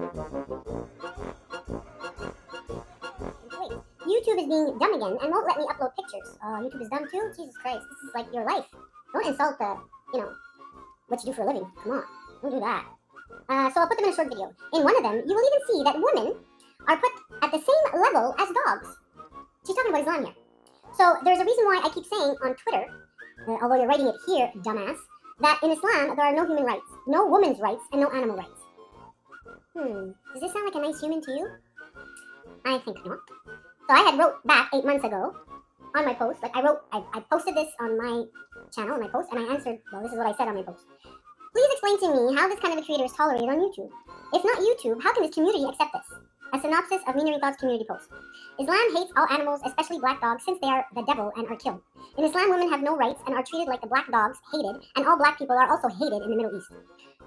Wait, YouTube is being dumb again and won't let me upload pictures. YouTube is dumb too? Jesus Christ, this is like your life. Don't insult what you do for a living. Come on, don't do that. So I'll put them in a short video. In one of them, you will even see that women are put at the same level as dogs. She's talking about Islam here. So there's a reason why I keep saying on Twitter, although you're writing it here, dumbass, that in Islam there are no human rights, no woman's rights, and no animal rights. Does this sound like a nice human to you? I think not. So I had wrote back 8 months ago on my post, like I posted this on my channel, my post, and I answered, well, this is what I said on my post. Please explain to me how this kind of a creator is tolerated on YouTube. If not YouTube, how can this community accept this? A synopsis of Mean God's community post. Islam hates all animals, especially black dogs, since they are the devil and are killed. In Islam, women have no rights and are treated like the black dogs, hated, and all black people are also hated in the Middle East.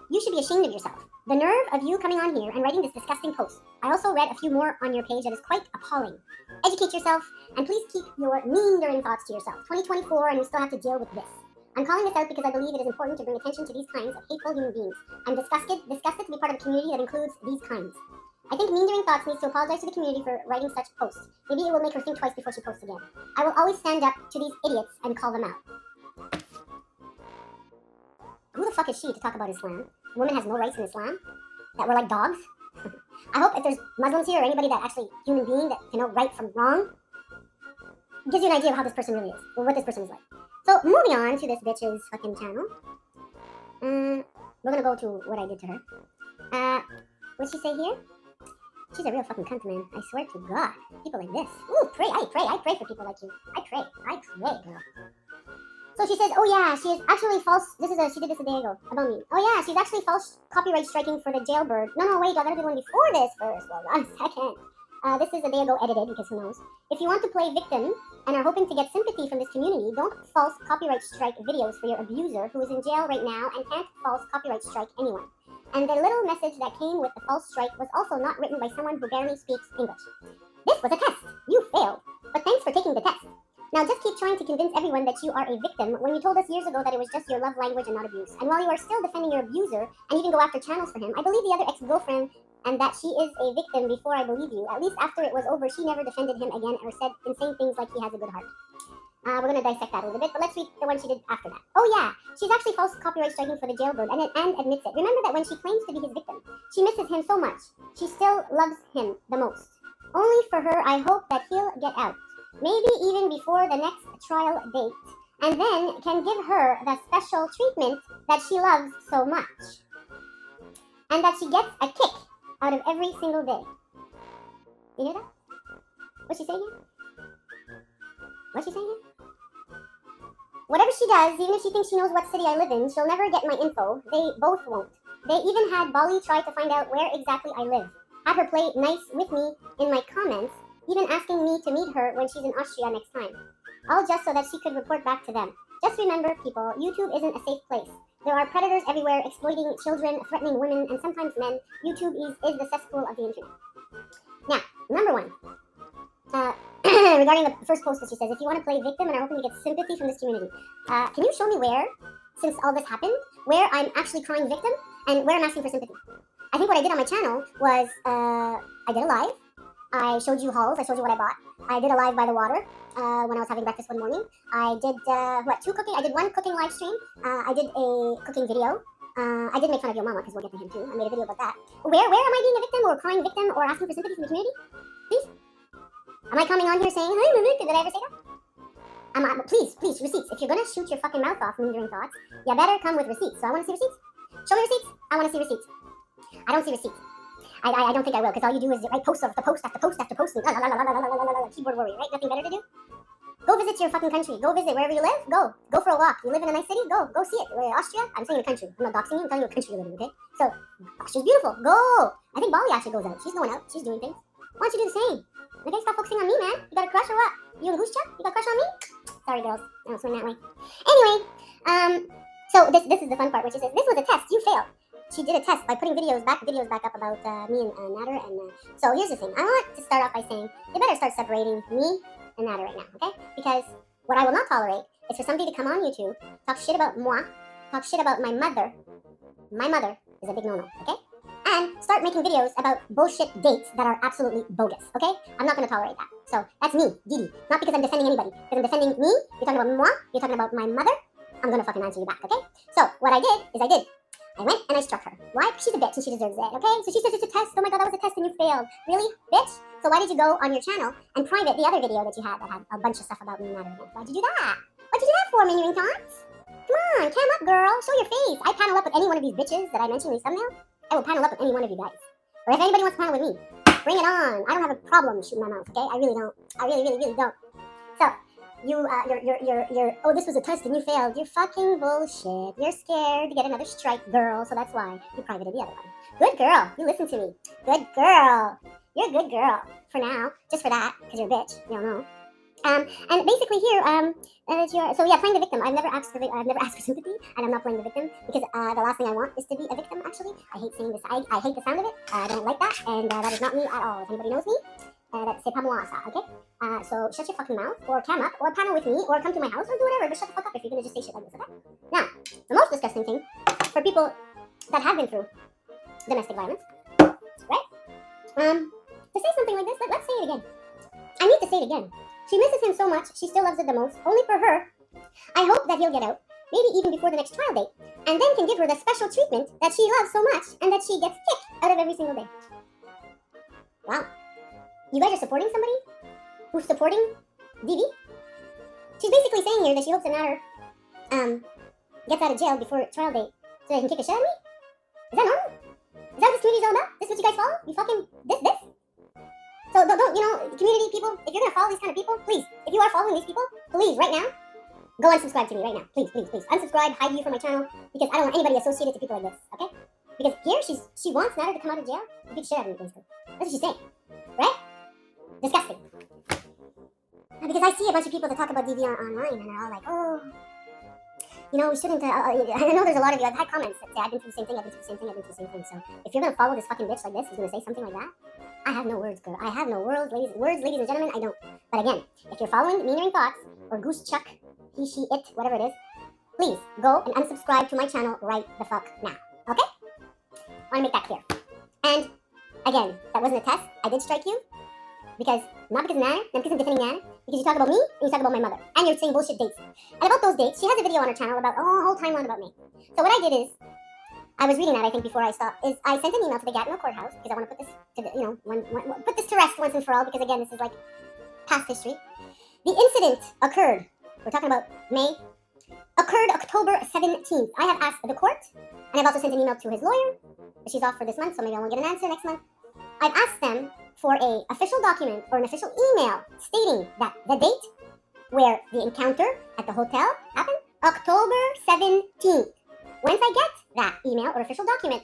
You should be ashamed of yourself. The nerve of you coming on here and writing this disgusting post. I also read a few more on your page that is quite appalling. Educate yourself, and please keep your meandering thoughts to yourself. 2024, and we still have to deal with this. I'm calling this out because I believe it is important to bring attention to these kinds of hateful human beings. I'm disgusted to be part of a community that includes these kinds. I think Meandering Thoughts needs to apologize to the community for writing such posts. Maybe it will make her think twice before she posts again. I will always stand up to these idiots and call them out. Who the fuck is she to talk about Islam? A woman has no rights in Islam? That we're like dogs? I hope if there's Muslims here or anybody that actually, human being that can know right from wrong, gives you an idea of how this person really is, or what this person is like. So, moving on to this bitch's fucking channel. We're gonna go to what I did to her. What'd she say here? She's a real fucking cunt, man. I swear to God. People like this. Ooh, pray. I pray for people like you. I pray, girl. So she says, oh yeah, she is actually false. She did this a day ago about me. Oh yeah, she's actually false copyright striking for the jailbird. No, wait, I gotta do one before this first. Well, one second. This is a day ago edited, because who knows. If you want to play victim and are hoping to get sympathy from this community, don't false copyright strike videos for your abuser who is in jail right now and can't false copyright strike anyone. And the little message that came with the false strike was also not written by someone who barely speaks English. This was a test. You failed. But thanks for taking the test. Now just keep trying to convince everyone that you are a victim when you told us years ago that it was just your love language and not abuse. And while you are still defending your abuser and even go after channels for him, I believe the other ex-girlfriend and that she is a victim before I believe you. At least after it was over, she never defended him again or said insane things like he has a good heart. We're going to dissect that a little bit, but let's read the one she did after that. Oh yeah, she's actually false copyright striking for the jailbird and admits it. Remember that when she claims to be his victim, she misses him so much. She still loves him the most. Only for her, I hope that he'll get out. Maybe even before the next trial date. And then can give her the special treatment that she loves so much. And that she gets a kick out of every single day. You hear that? What's she saying here? What's she saying here? Whatever she does, even if she thinks she knows what city I live in, she'll never get my info. They both won't. They even had Bali try to find out where exactly I live. Had her play nice with me in my comments, even asking me to meet her when she's in Austria next time. All just so that she could report back to them. Just remember, people, YouTube isn't a safe place. There are predators everywhere exploiting children, threatening women, and sometimes men. YouTube is the cesspool of the internet. Now, number one. Regarding the first post that she says, if you want to play victim and are hoping to get sympathy from this community, can you show me where, since all this happened, where I'm actually crying victim and where I'm asking for sympathy? I think what I did on my channel was, I did a live. I showed you hauls. I showed you what I bought. I did a live by the water when I was having breakfast one morning. I did, I did one cooking live stream. I did a cooking video. I did make fun of your mama, because we'll get to him too. I made a video about that. Where am I being a victim or crying victim or asking for sympathy from the community? Please? Am I coming on here saying, I'm a victim? Did I ever say that? Please, receipts. If you're going to shoot your fucking mouth off, Meandering Thoughts, you better come with receipts. So I want to see receipts. Show me receipts. I want to see receipts. I don't see receipts. I don't think I will, because all you do is write post after post after post after post and keyboard warrior, right? Nothing better to do? Go visit your fucking country. Go visit wherever you live. Go for a walk. You live in a nice city? Go see it. Austria? I'm saying a country. I'm not doxing you. I'm telling you what country you live in, okay? So, Austria's beautiful. Go! I think Bali actually goes out. She's going out. She's doing things. Why don't you do the same? Okay, stop focusing on me, man. You got a crush or what? You and Goose? You got a crush on me? Sorry, girls. I don't swing that way. Anyway, so this is the fun part where she says, this was a test. You failed. She did a test by putting videos back up about me and Natter. And so here's the thing. I want to start off by saying, they better start separating me and Natter right now, okay? Because what I will not tolerate is for somebody to come on YouTube, talk shit about moi, talk shit about my mother. My mother is a big no-no, okay? and start making videos about bullshit dates that are absolutely bogus, okay? I'm not gonna tolerate that. So that's me, DeeDee. Not because I'm defending anybody. Because I'm defending me, you're talking about moi, you're talking about my mother, I'm gonna fucking answer you back, okay? So what I did is I went and I struck her. Why? She's a bitch and she deserves it, okay? So she says it's a test. Oh my god, that was a test and you failed. Really? Bitch? So why did you go on your channel and private the other video that you had that had a bunch of stuff about me and Natalie? Why'd you do that? What'd you do that for, Minion Tots? Come on, cam up, girl. Show your face. I panel up with any one of these bitches that I mentioned in these thumbnails. I will panel up with any one of you guys. Or if anybody wants to panel with me, bring it on. I don't have a problem shooting my mouth, okay? I really don't. I really don't. So, oh, this was a test and you failed. You're fucking bullshit. You're scared to get another strike, girl, so that's why you privated the other one. Good girl. You listen to me. Good girl. You're a good girl. For now. Just for that, because you're a bitch. You don't know. And basically here, so yeah, playing the victim. I've never asked for sympathy, and I'm not playing the victim because the last thing I want is to be a victim. Actually, I hate saying this. I hate the sound of it. I don't like that, and that is not me at all. If anybody knows me, that's c'est pas moi ça, okay? So shut your fucking mouth, or cam up, or panel with me, or come to my house, or do whatever. But shut the fuck up if you're gonna just say shit like this, okay? Now, the most disgusting thing for people that have been through domestic violence, right? To say something like this, let's say it again. I need to say it again. She misses him so much, she still loves it the most. Only for her, I hope that he'll get out, maybe even before the next trial date, and then can give her the special treatment that she loves so much and that she gets kicked out of every single day. Wow. You guys are supporting somebody who's supporting DeeDee? She's basically saying here that she hopes that Natter gets out of jail before trial date so they can kick a shit out of me? Is that normal? Is that what this community's all about? This what you guys follow? You fucking this? So don't, you know, community people, if you're gonna follow these kind of people, please, if you are following these people, please, right now, go unsubscribe to me right now. Please. Unsubscribe, hide you from my channel, because I don't want anybody associated to people like this, okay? Because here, she wants Natter to come out of jail and beat shit out of me, basically. That's what she's saying, right? Disgusting. Because I see a bunch of people that talk about DeeDee online, and they're all like, oh, you know, we shouldn't, I know there's a lot of you, I've had comments that say, I've been through the same thing, so if you're gonna follow this fucking bitch like this, who's gonna say something like that, I have no words, girl. I have no words, ladies and gentlemen, I don't. But again, if you're following Meanering Thoughts, or Goose Chuck, he, she, it, whatever it is, please go and unsubscribe to my channel right the fuck now, okay? I wanna make that clear. And, again, that wasn't a test, I did strike you, not because of Nana, not because I'm defending Nana, because you talk about me, and you talk about my mother, and you're saying bullshit dates. And about those dates, she has a video on her channel about, a whole timeline about me. So what I did is, I was reading that, I think, before I stopped, is I sent an email to the Gatineau courthouse, because I want to put this to, put this to rest once and for all, because again, this is like past history. The incident occurred, we're talking about May, occurred October 17th. I have asked the court, and I've also sent an email to his lawyer, but she's off for this month, so maybe I won't get an answer next month. I've asked them for an official document or an official email stating that the date where the encounter at the hotel happened, October 17th. Once I get that email or official document,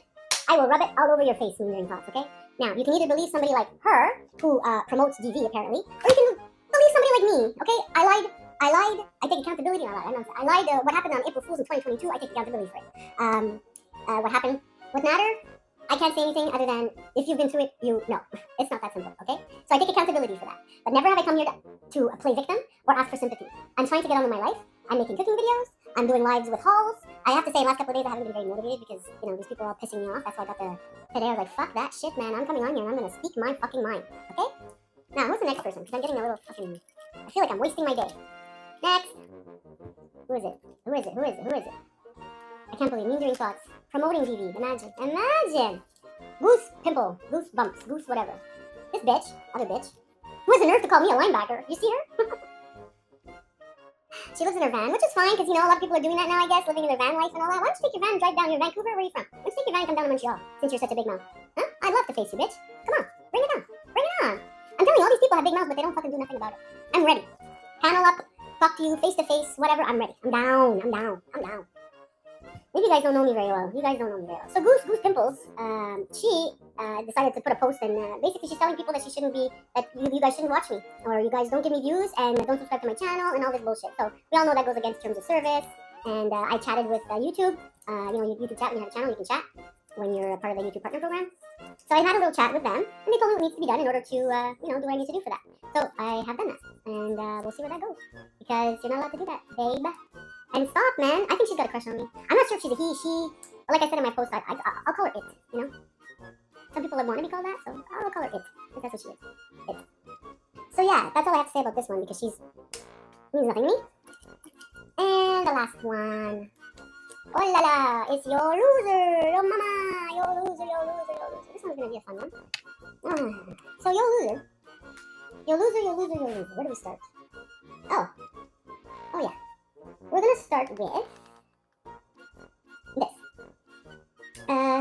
I will rub it all over your face when you're in thoughts, okay? Now, you can either believe somebody like her, who promotes DeeDee apparently, or you can believe somebody like me, okay? I lied, I take accountability on that. I lied, what happened on April Fool's in 2022, I take accountability for it. What happened with Natter, I can't say anything other than, if you've been through it, you know. It's not that simple, okay? So I take accountability for that. But never have I come here to play victim or ask for sympathy. I'm trying to get on with my life. I'm making cooking videos. I'm doing lives with hauls. I have to say, last couple of days, I haven't been very motivated because, you know, these people are all pissing me off. That's why I got today I was like, fuck that shit, man. I'm coming on here and I'm going to speak my fucking mind, okay? Now, who's the next person? Because I'm getting a little fucking, I feel like I'm wasting my day. Next. Who is it? I can't believe Mean Thoughts. Promoting DeeDee. Imagine. Goose pimple. Goose bumps. Goose whatever. This bitch. Other bitch. Who has the nerve to call me a linebacker? You see her? She lives in her van, which is fine, because, you know, a lot of people are doing that now, I guess, living in their van life and all that. Why don't you take your van and drive down here, Vancouver? Where are you from? Why don't you take your van and come down to Montreal, since you're such a big mouth? Huh? I'd love to face you, bitch. Come on. Bring it on. Bring it on. I'm telling you, all these people have big mouths, but they don't fucking do nothing about it. I'm ready. Panel up, talk to you, face to face, whatever, I'm ready. I'm down. Maybe you guys don't know me very well. So Goose Pimples, she decided to put a post, and basically she's telling people that she shouldn't be, that you guys shouldn't watch me, or you guys don't give me views, and don't subscribe to my channel, and all this bullshit. So we all know that goes against terms of service, and I chatted with YouTube. You can chat when you have a channel, you can chat when you're a part of the YouTube Partner Program. So I had a little chat with them, and they told me what needs to be done in order to, do what I need to do for that. So I have done that, and we'll see where that goes, because you're not allowed to do that, babe. And stop, man. I think she's got a crush on me. I'm not sure if she's a he, she, or like I said in my post, I'll call her it, you know? Some people would want to be called that, so I'll call her it, because that's what she is. It. So yeah, that's all I have to say about this one, because she's means nothing to me. And the last one. Oh la la, it's your loser, your mama, your loser, your loser, your loser. This one's gonna be a fun one. So your loser. Your loser, your loser, your loser. Where do we start? Oh yeah. We're gonna start with this.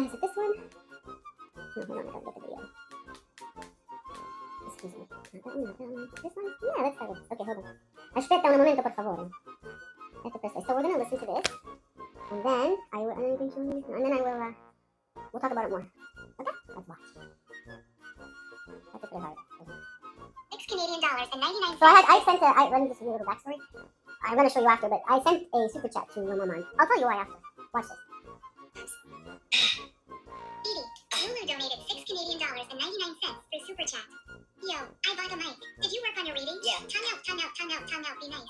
Is it this one? No, hold on, I gotta get the video. Excuse me. Not that one, not that one. This one? Yeah, let's start with this. Okay, hold on. Aspetta un momento, por favore. So we're gonna listen to this, and then I will, we'll talk about it more. Okay? Let's watch. That's a bit hard. $6 Canadian and 99 cents. So let me just give you a little backstory. I'm gonna show you after, but I sent a super chat to your mama. I'll tell you why after. Watch this. DeeDee, Lulu donated $6 Canadian and 99 cents for super chat. Yo, I bought a mic. Did you work on your reading? Yeah. Time out. Be nice.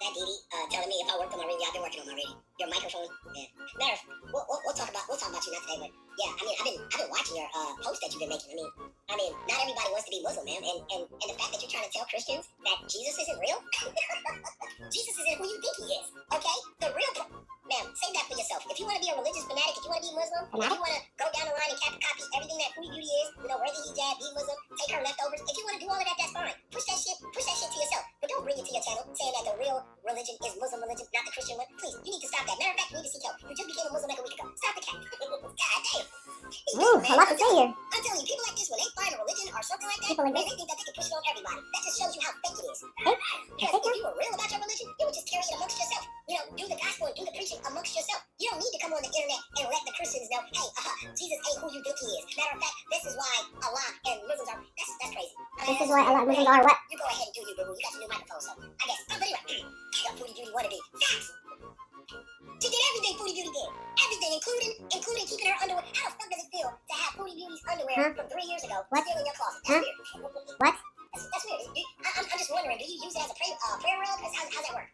That DeeDee telling me if I worked on my reading. Yeah, I've been working on my reading. Your microphone. Yeah. Matter of, we'll talk about you not today, but yeah, I mean, I've been watching your posts that you've been making. I mean, not everybody wants to be Muslim, man, and the fact that you're trying to tell Christians that Jesus isn't real. Jesus isn't who you think he is. Okay, the real. Ma'am, save that for yourself. If you want to be a religious fanatic, if you want to be Muslim, if you want to go down the line and copy everything that Foodie Beauty is, wear the hijab, be Muslim, take her leftovers. If you want to do all of that, that's fine. Push that shit to yourself. But don't bring it to your channel saying that the real religion is Muslim religion, not the Christian one. Please, you need to stop that. Matter of fact, you need to seek help. You just became a Muslim like a week ago. Stop the cat. God damn. Ooh, a lot to say here. I'm telling you, people like this, when they find a religion or something like that, man, they think that they can push it on everybody. That just shows you how fake it is. Because if you were real about your religion, you would just carry it amongst yourself. Do the gospel and do the preaching amongst yourself. You don't need to come on the internet and let the Christians know, hey, Jesus ain't who you think he is. Matter of fact, this is why Allah and Muslims are. That's crazy. This is why Allah and Muslims are what? You go ahead and do you, boo. You got your new microphone, so I guess. But anyway, Foodie Beauty wannabe. Facts. She did everything Foodie Beauty did. Everything, including keeping her underwear. How the fuck does it feel to have Foodie Beauty's underwear from 3 years ago still in your closet? That's weird. What? That's weird. I'm just wondering, do you use it as a prayer rug? How's that work?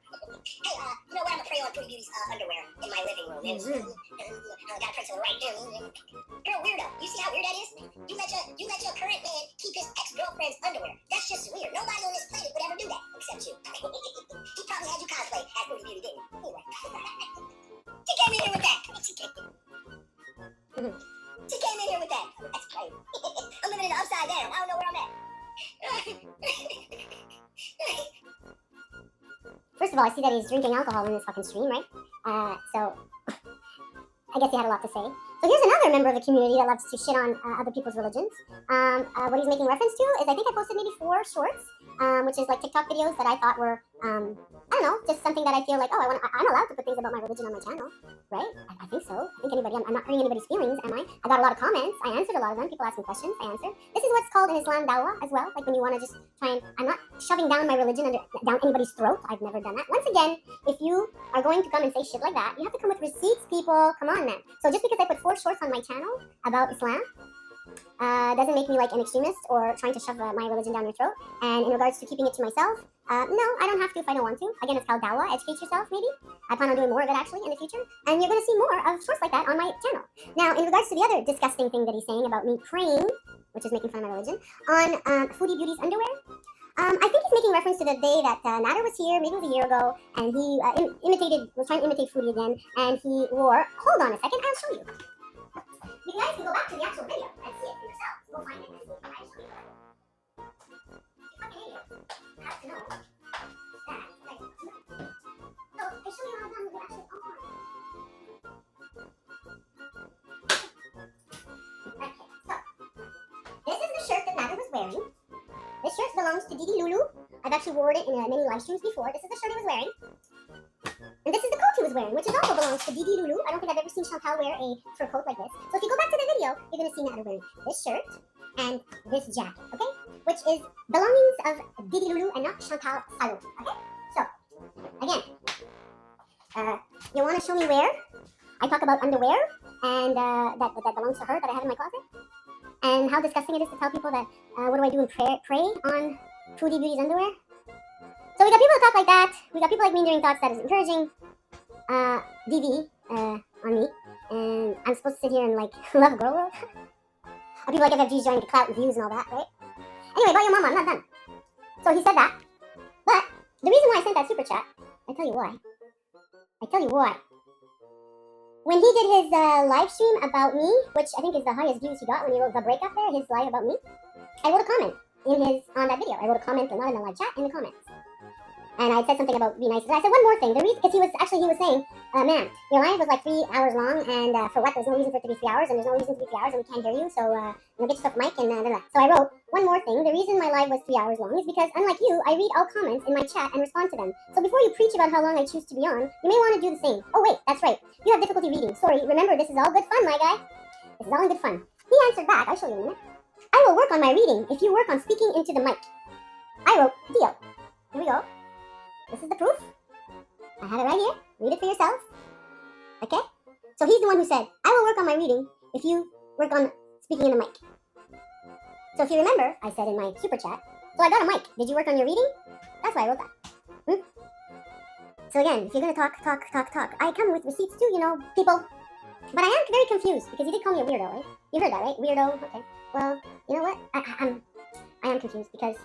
Hey, you know what? I'm gonna pray on Foodie Beauty's underwear in my living room. I gotta pray to the right. You're a weirdo. You see how weird that is? You let your current man keep his ex-girlfriend's underwear. That's just weird. Nobody on this planet would ever do that except you. He probably had you cosplay as Foodie Beauty, didn't he? Anyway. She came in here with that. She came in here with that. That's crazy. I'm living in the upside down. I don't know where I'm at. First of all, I see that he's drinking alcohol in this fucking stream, right? So I guess he had a lot to say. So here's another member of the community that loves to shit on other people's religions. What he's making reference to is, I think I posted maybe 4 shorts, which is like TikTok videos that I thought were, I don't know, just something that I feel like, oh, I'm allowed to put things about my religion on my channel, right? I think so. I'm not hurting anybody's feelings, am I? I got a lot of comments. I answered a lot of them. People asking questions. I answered. This is what's called in Islam dawah as well. Like when you want to just try and, I'm not shoving down my religion down anybody's throat. I've never done that. Once again, if you are going to come and say shit like that, you have to come with receipts, people. Come on, man. So just because I put 4 shorts on my channel about Islam, doesn't make me like an extremist or trying to shove my religion down your throat. And in regards to keeping it to myself, no, I don't have to if I don't want to. Again, it's called dawah, educate yourself, maybe. I plan on doing more of it actually in the future. And you're going to see more of shorts like that on my channel. Now, in regards to the other disgusting thing that he's saying about me praying, which is making fun of my religion, on Foodie Beauty's underwear, I think he's making reference to the day that Nader was here, maybe it was a year ago, and he was trying to imitate Foodie again, and he wore, hold on a second, I'll show you. You guys can go back to the actual video and see it for yourselves. Go find it and see it. I'll show you. You fucking idiot. You have to know that. So, I show you how done was actually on. Okay, so, this is the shirt that Nader was wearing. This shirt belongs to DeeDee Lulu. I've actually worn it in many live streams before. This is the shirt he was wearing. And this is the coat he was wearing, which also belongs to DeeDee Lulu. I don't think I've ever seen Chantal wear a fur coat like this. So if you go back to the video, you're going to see Nader wearing this shirt and this jacket, okay? Which is belongings of DeeDee Lulu and not Chantal Salou, okay? So, again, you want to show me where I talk about underwear and that belongs to her that I have in my closet? And how disgusting it is to tell people that, what do I do and pray on Foodie Beauty's underwear? So we got people that talk like that. We got people like me doing thoughts that is encouraging DeeDee on me. And I'm supposed to sit here and like love girl world. And people like FFG's joining the clout and views and all that, right? Anyway, about your mama, I'm not done. So he said that. But the reason why I sent that super chat, I tell you why. When he did his live stream about me, which I think is the highest views he got when he wrote the breakup there, his live about me, I wrote a comment on that video. I wrote a comment, not in the live chat, in the comments. And I said something about be nice. And I said one more thing. The reason, because he was saying, man, your live was like 3 hours long, and for what? There's no reason for it to be 3 hours, and there's no reason to be 3 hours, and we can't hear you. So get yourself a mic and blah, blah. So I wrote one more thing. The reason my live was 3 hours long is because, unlike you, I read all comments in my chat and respond to them. So before you preach about how long I choose to be on, you may want to do the same. Oh wait, that's right. You have difficulty reading. Sorry. Remember, this is all good fun, my guy. This is all in good fun. He answered back. I'll show you in a minute. I will work on my reading if you work on speaking into the mic. I wrote, deal. Here we go. This is the proof. I have it right here. Read it for yourself. Okay? So he's the one who said, I will work on my reading if you work on speaking in the mic. So if you remember, I said in my super chat, so I got a mic. Did you work on your reading? That's why I wrote that. So again, if you're going to talk, I come with receipts too, people. But I am very confused because you did call me a weirdo, right? You heard that, right? Weirdo. Okay. Well, you know what? I am confused because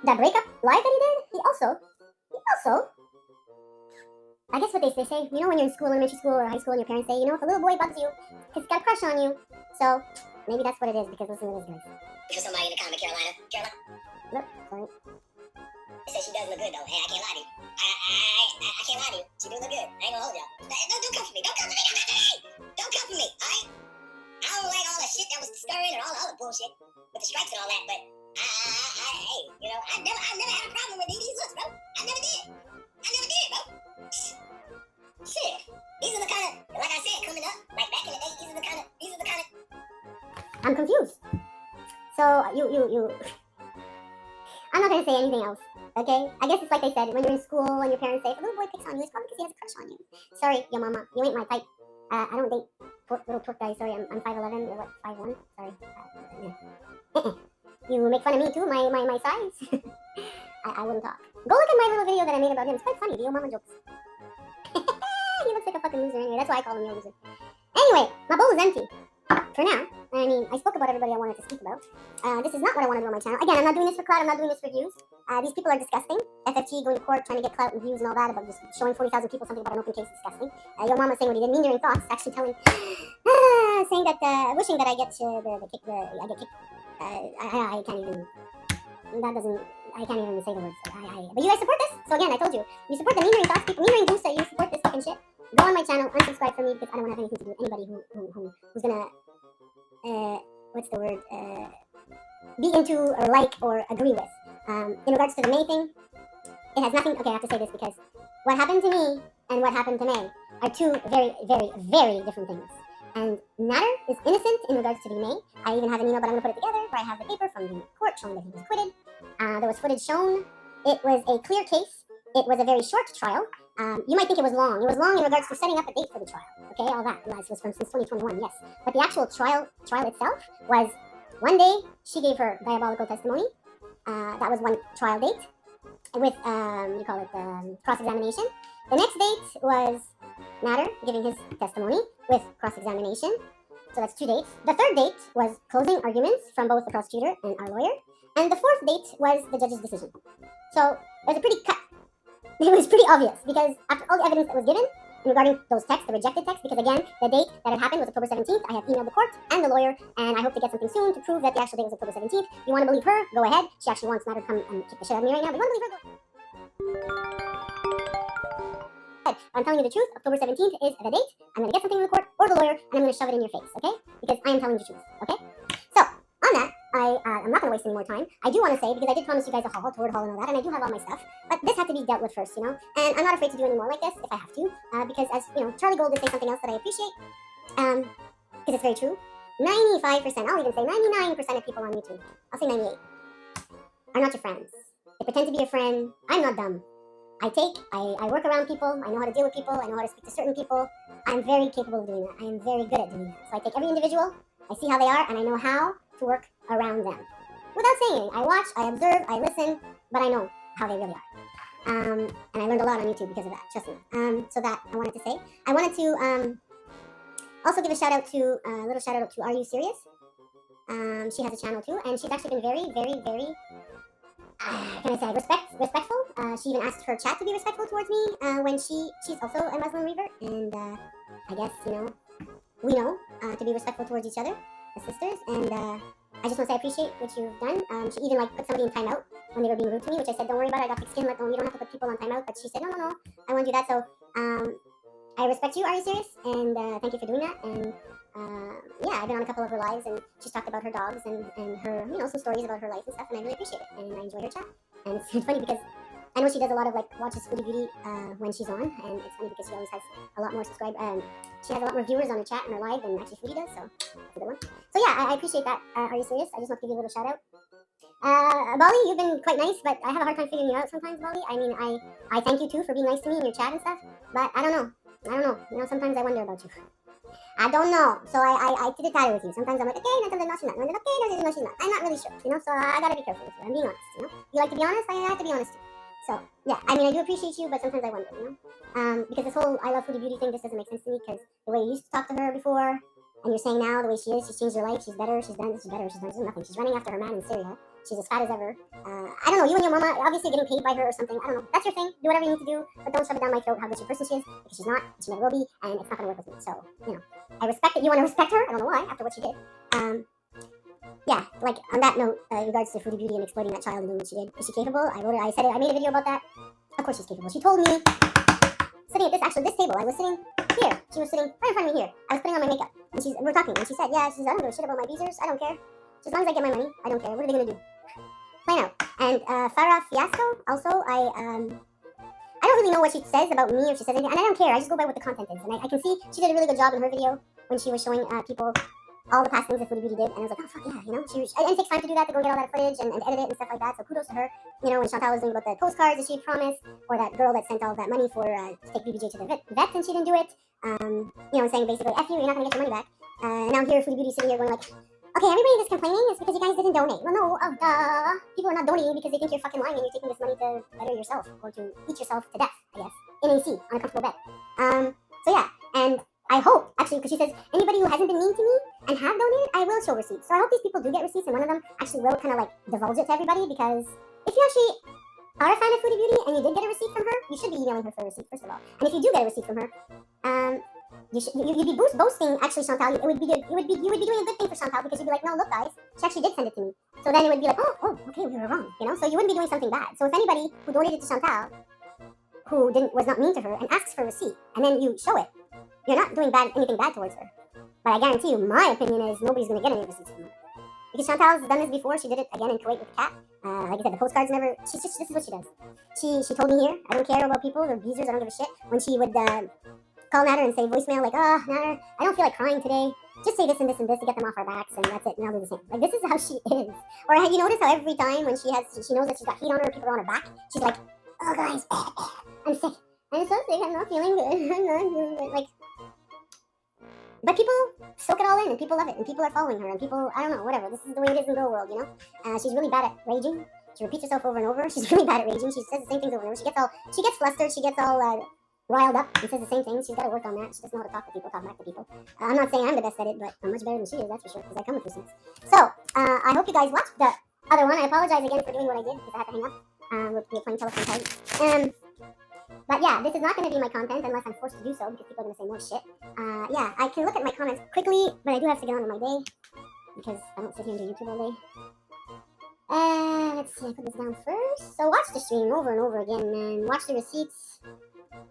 that breakup live that he did, he also, I guess what they say, when you're in school, elementary school or high school, and your parents say, if a little boy bugs you, he's got a crush on you. So maybe that's what it is, because listen to this, guys. For somebody in the comment, Carolina. Look, sorry. They say she does look good, though. Hey, I can't lie to you. I can't lie to you. She do look good. I ain't gonna hold y'all. Don't come for me. Don't come for me. Don't come for me, all right? I don't like all the shit that was stirring and all the other bullshit with the strikes and all that, but I never had a problem with DeeDee's looks, bro. I never did, bro. Shit. These are the kind of, like I said, coming up, like back in the day, these are the kind of. I'm confused. So, I'm not going to say anything else, okay? I guess it's like they said, when you're in school and your parents say, if a little boy picks on you, it's probably because he has a crush on you. Sorry, yo mama, you ain't my type. I don't date little twerk guys. Sorry, I'm 5'11", you're what, 5'1"? Sorry. You make fun of me too, my size. I wouldn't talk. Go look at my little video that I made about him. It's quite funny, the yo mama jokes. He looks like a fucking loser anyway. That's why I call him yo loser. Anyway, my bowl is empty. For now. I mean, I spoke about everybody I wanted to speak about. This is not what I want to do on my channel. Again, I'm not doing this for clout. I'm not doing this for views. These people are disgusting. FFG going to court, trying to get clout and views and all that, about just showing 40,000 people something about an open case. Disgusting. Your mama saying what he did, mean during thoughts, actually telling, saying that, wishing that I get the kick, I get kicked. I can't even, I can't even say the words. But you guys support this? So again, I told you, you support the mean during thoughts people, mean during Goose, you support this fucking shit. Go on my channel, unsubscribe from me, because I don't want to have anything to do with anybody who's gonna, what's the word, be into or like or agree with. In regards to the May thing, it has nothing, okay, I have to say this because what happened to me and what happened to May are two very, very, very different things. And Natter is innocent in regards to the May. I even have an email, but I'm going to put it together, where I have the paper from the court showing that he was acquitted. There was footage shown. It was a clear case. It was a very short trial. You might think it was long. It was long in regards to setting up a date for the trial. Okay, all that. This was from since 2021, yes. But the actual trial itself was one day she gave her diabolical testimony. That was one trial date with, cross-examination. The next date was Natter giving his testimony with cross-examination. So that's 2 dates. The third date was closing arguments from both the prosecutor and our lawyer. And the fourth date was the judge's decision. So it was pretty obvious, because after all the evidence that was given regarding those texts, the rejected texts, because again, the date that it happened was October 17th. I have emailed the court and the lawyer, and I hope to get something soon to prove that the actual date was October 17th. If you want to believe her, go ahead. She actually wants Natter to come and kick the shit out of me right now. But if you want to believe her, go ahead. I'm telling you the truth. October 17th is the date. I'm going to get something from the court or the lawyer, and I'm going to shove it in your face, okay? Because I am telling you the truth, okay? So, on that, I'm not going to waste any more time. I do want to say, because I did promise you guys a haul, toward haul and all that, and I do have all my stuff, but this had to be dealt with first, And I'm not afraid to do any more like this if I have to, because as, Charlie Gold did say something else that I appreciate, because it's very true. 95%, I'll even say 99% of people on YouTube, I'll say 98, are not your friends. They pretend to be your friend. I'm not dumb. I work around people. I know how to deal with people. I know how to speak to certain people. I'm very capable of doing that. I am very good at doing that. So I take every individual, I see how they are, and I know how to work around them. Without saying anything. I watch, I observe, I listen, but I know how they really are. And I learned a lot on YouTube because of that, trust me. So that I wanted to say. I wanted to also give a little shout out to Are You Serious? She has a channel too, and she's actually been very, very, very, can I say, respectful. She even asked her chat to be respectful towards me when she's also a Muslim revert, and I guess, we know to be respectful towards each other as sisters, and I just want to say I appreciate what you've done. She even like put somebody in timeout when they were being rude to me, which I said, don't worry about it, I got thick skin, you don't have to put people on timeout, but she said, no, I won't do that, so I respect you, Are You Serious? And thank you for doing that, and yeah, I've been on a couple of her lives, and she's talked about her dogs and her, some stories about her life and stuff, and I really appreciate it, and I enjoy her chat, and it's funny because I know she does a lot of watches Foodie Beauty when she's on, and it's funny because she always has a lot more she has a lot more viewers on her chat and her live than actually Foodie does, so that's a good one. So yeah, I appreciate that. Are You Serious? I just want to give you a little shout out. Bali, you've been quite nice, but I have a hard time figuring you out sometimes, Bali. I mean, I thank you too for being nice to me in your chat and stuff, but I don't know. Sometimes I wonder about you. I don't know. So I did it with you. Sometimes I'm like, okay, no, she's not. And then, okay, no, she's not. I'm not really sure, so I gotta be careful with you. I'm being honest, You like to be honest? I have to be honest too. So, yeah, I mean, I do appreciate you, but sometimes I wonder, because this whole I love Foodie Beauty thing just doesn't make sense to me, because the way you used to talk to her before, and you're saying now the way she is, she's changed her life, she's better, she's done nothing. She's running after her man in Syria. She's as fat as ever. I don't know, you and your mama, obviously getting paid by her or something, I don't know. That's your thing, do whatever you need to do, but don't shove it down my throat how good a person she is, because she's not, she never will be, and it's not going to work with me. So, I respect that you want to respect her, I don't know why, after what she did. Yeah, like on that note, in regards to Foodie Beauty and exploiting that child and doing what she did, is she capable? I made a video about that. Of course she's capable. She told me, sitting at this table, I was sitting here. She was sitting right in front of me here. I was putting on my makeup, and we're talking, and she said, I don't give a shit about my visors, I don't care. Just as long as I get my money, I don't care. What are they gonna do? Plain out. And Farah Fiasco, also, I don't really know what she says about me, or if she says anything, and I don't care, I just go by what the content is, and I can see she did a really good job in her video when she was showing people all the past things that Foodie Beauty did, and I was like, oh fuck yeah, and it takes time to do that, to go get all that footage and edit it and stuff like that, so kudos to her. When Chantal was doing about the postcards that she promised, or that girl that sent all that money for to take BBJ to the vet and she didn't do it, saying basically, F you, you're not gonna get your money back. And now here Foodie Beauty sitting here going like, okay, everybody that's complaining is because you guys didn't donate. Well, no, people are not donating because they think you're fucking lying and you're taking this money to better yourself, or to eat yourself to death, I guess, in AC, on a comfortable bed. So yeah, and I hope, actually, because she says, anybody who hasn't been mean to me and have donated, I will show receipts. So I hope these people do get receipts, and one of them actually will kind of divulge it to everybody, because if you actually are a fan of Foodie Beauty and you did get a receipt from her, you should be emailing her for a receipt, first of all. And if you do get a receipt from her, you'd be boasting, actually, Chantal. You would be doing a good thing for Chantal, because you'd be like, no, look, guys, she actually did send it to me. So then it would be like, oh, okay, we were wrong, So you wouldn't be doing something bad. So if anybody who donated to Chantal, who was not mean to her, and asks for a receipt, and then you show it, you're not doing anything bad towards her. But I guarantee you, my opinion is nobody's going to get any receipts from her. Because Chantal's done this before. She did it again in Kuwait with the cat. Like I said, the postcards never... this is what she does. She told me here, I don't care about people, their visors, I don't give a shit. When she would call Natter and say voicemail like, Natter, I don't feel like crying today. Just say this and this and this to get them off our backs, and that's it, and I'll do the same. Like, this is how she is. Or have you noticed how every time when she knows that she's got heat on her, people are on her back, she's like, oh guys, I'm sick. I'm so sick, I'm not feeling good. I'm not feeling good. Like, but people soak it all in, and people love it, and people are following her, and people, I don't know, whatever. This is the way it is in the girl world, She's really bad at raging. She repeats herself over and over. She's really bad at raging. She says the same things over and over. She gets flustered. She gets all riled up and says the same things. She's got to work on that. She doesn't know how to talk to people, talk back to people. I'm not saying I'm the best at it, but I'm much better than she is, that's for sure, because I come with these things. So, I hope you guys watched the other one. I apologize again for doing what I did, because I had to hang up. We're playing telephone tag. But yeah, this is not going to be my content unless I'm forced to do so, because people are going to say more shit. Yeah, I can look at my comments quickly, but I do have to get on with my day, because I don't sit here and do YouTube all day. Let's see, I put this down first. So watch the stream over and over again, man. Watch the receipts.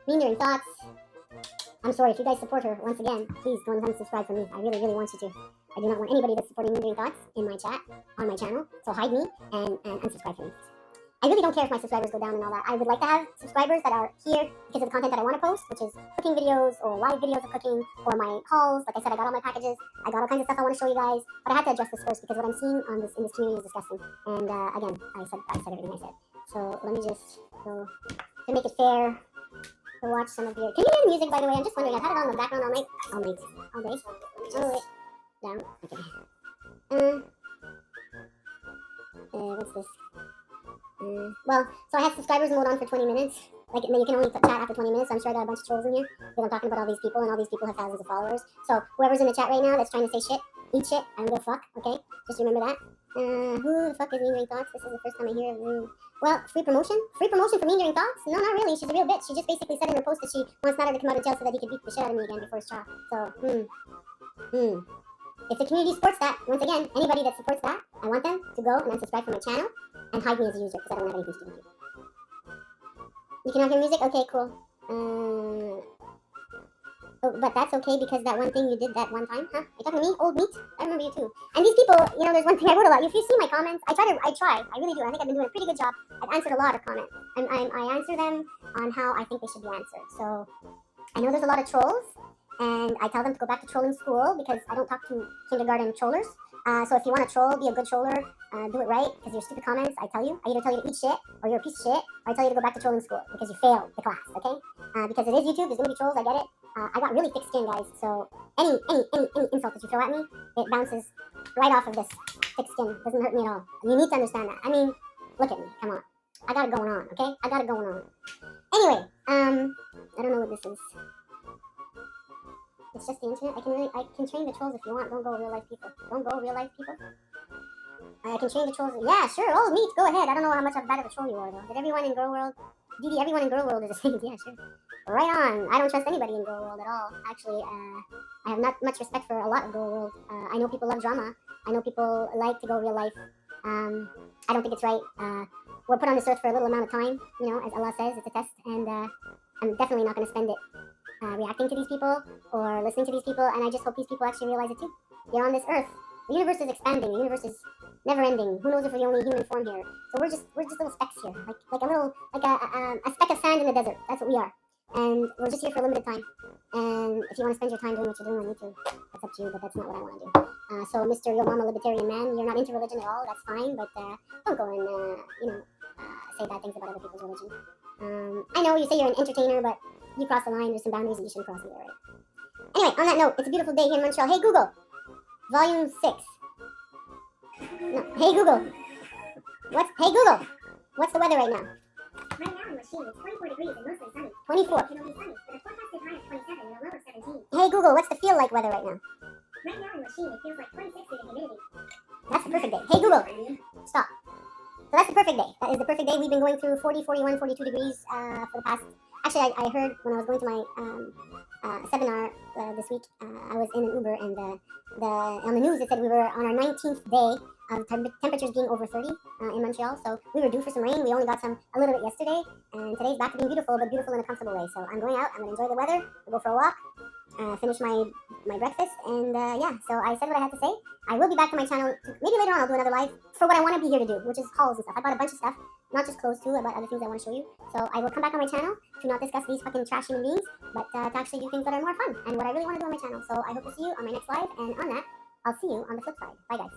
Mean thoughts. I'm sorry, if you guys support her, once again, please go and unsubscribe from me. I really, really want you to. I do not want anybody that's supporting Mean Thoughts in my chat, on my channel. So hide me and unsubscribe from me. I really don't care if my subscribers go down and all that. I would like to have subscribers that are here because of the content that I want to post, which is cooking videos or live videos of cooking or my hauls. Like I said, I got all my packages. I got all kinds of stuff I want to show you guys. But I had to address this first because what I'm seeing in this community is disgusting. And again, I said everything I said. So let me just go to make it fair to watch some of your... Can you hear the music, by the way? I'm just wondering. I've had it on the background all night. All day. Oh, wait. Down. Okay. What's this? Well, so I had subscribers mode on for 20 minutes. Like, you can only chat after 20 minutes. So I'm sure I got a bunch of trolls in here because I'm talking about all these people, and all these people have thousands of followers. So whoever's in the chat right now that's trying to say shit, eat shit, I don't give a fuck, okay? Just remember that. Who the fuck is Mean During Thoughts? This is the first time I hear of you. Well, free promotion? Free promotion for Mean During Thoughts? No, not really. She's a real bitch. She just basically said in her post that she wants Nader to come out of jail so that he can beat the shit out of me again before his trial. So, If the community supports that, once again, anybody that supports that, I want them to go and unsubscribe from my channel and hide me as a user because I don't have anything to do with you. You cannot hear music? Okay, cool. Oh, but that's okay because that one thing you did that one time, huh? You talking to me? Old meat? I remember you too. And these people, there's one thing I wrote a lot. If you see my comments, I really do. I think I've been doing a pretty good job. I've answered a lot of comments. I answer them on how I think they should be answered. So I know there's a lot of trolls, and I tell them to go back to trolling school because I don't talk to kindergarten trollers. So if you want to troll, be a good troller, do it right, because your stupid comments, I tell you, I either tell you to eat shit, or you're a piece of shit, or I tell you to go back to trolling school, because you failed the class, okay? Because it is YouTube, there's going to be trolls, I get it. I got really thick skin, guys, so any insult that you throw at me, it bounces right off of this thick skin. It doesn't hurt me at all. You need to understand that. I mean, look at me, come on. I got it going on, okay? I got it going on. Anyway, I don't know what this is. It's just the internet. I can train the trolls if you want. Don't go real life people. Don't go real life people. I can train the trolls. Yeah, sure. Oh, neat. Go ahead. I don't know how much of bad of a troll you are, though. Did everyone in Girl World? DeeDee, everyone in Girl World is the same. Yeah, sure. Right on. I don't trust anybody in Girl World at all. Actually, I have not much respect for a lot of Girl World. I know people love drama. I know people like to go real life. I don't think it's right. We're put on this earth for a little amount of time. As Allah says, it's a test, and I'm definitely not going to spend it reacting to these people or listening to these people, and I just hope these people actually realize it too. You're on this earth. The universe is expanding. The universe is never ending. Who knows if we're the only human form here? So we're just little specks here, like a speck of sand in the desert. That's what we are, and we're just here for a limited time. And if you want to spend your time doing what you're doing on YouTube, that's up to you. But that's not what I want to do. So, Mr. Yo Mama Libertarian Man, you're not into religion at all. That's fine, but don't go and say bad things about other people's religion. I know you say you're an entertainer, but you cross the line. There's some boundaries that you shouldn't cross either, right? Anyway, on that note, it's a beautiful day here in Montreal. Hey Google, Volume 6. No, hey Google, what's the weather right now? Right now in Lachine, it's 24 degrees and mostly sunny. 24. It'll be sunny with a forecasted high of 27 and a low of 17. Hey Google, what's the feel like weather right now? Right now in Lachine, it feels like 26 with the humidity. That's the perfect day. Hey Google, stop. So that's the perfect day. That is the perfect day. We've been going through 40, 41, 42 degrees for the past... Actually, I heard when I was going to my seminar this week, I was in an Uber, and on the news it said we were on our 19th day of temperatures being over 30 in Montreal. So we were due for some rain. We only got some a little bit yesterday, and today's back to being beautiful, but beautiful in a comfortable way. So I'm going out. I'm going to enjoy the weather. I'll go for a walk, finish my breakfast, and so I said what I had to say. I will be back to my channel. Maybe later on I'll do another live for what I want to be here to do, which is hauls and stuff. I bought a bunch of stuff, not just clothes too. I bought other things I want to show you. So I will come back on my channel to not discuss these fucking trash human beings, but to actually do things that are more fun and what I really want to do on my channel. So I hope to see you on my next live, and on that, I'll see you on the flip side. Bye, guys.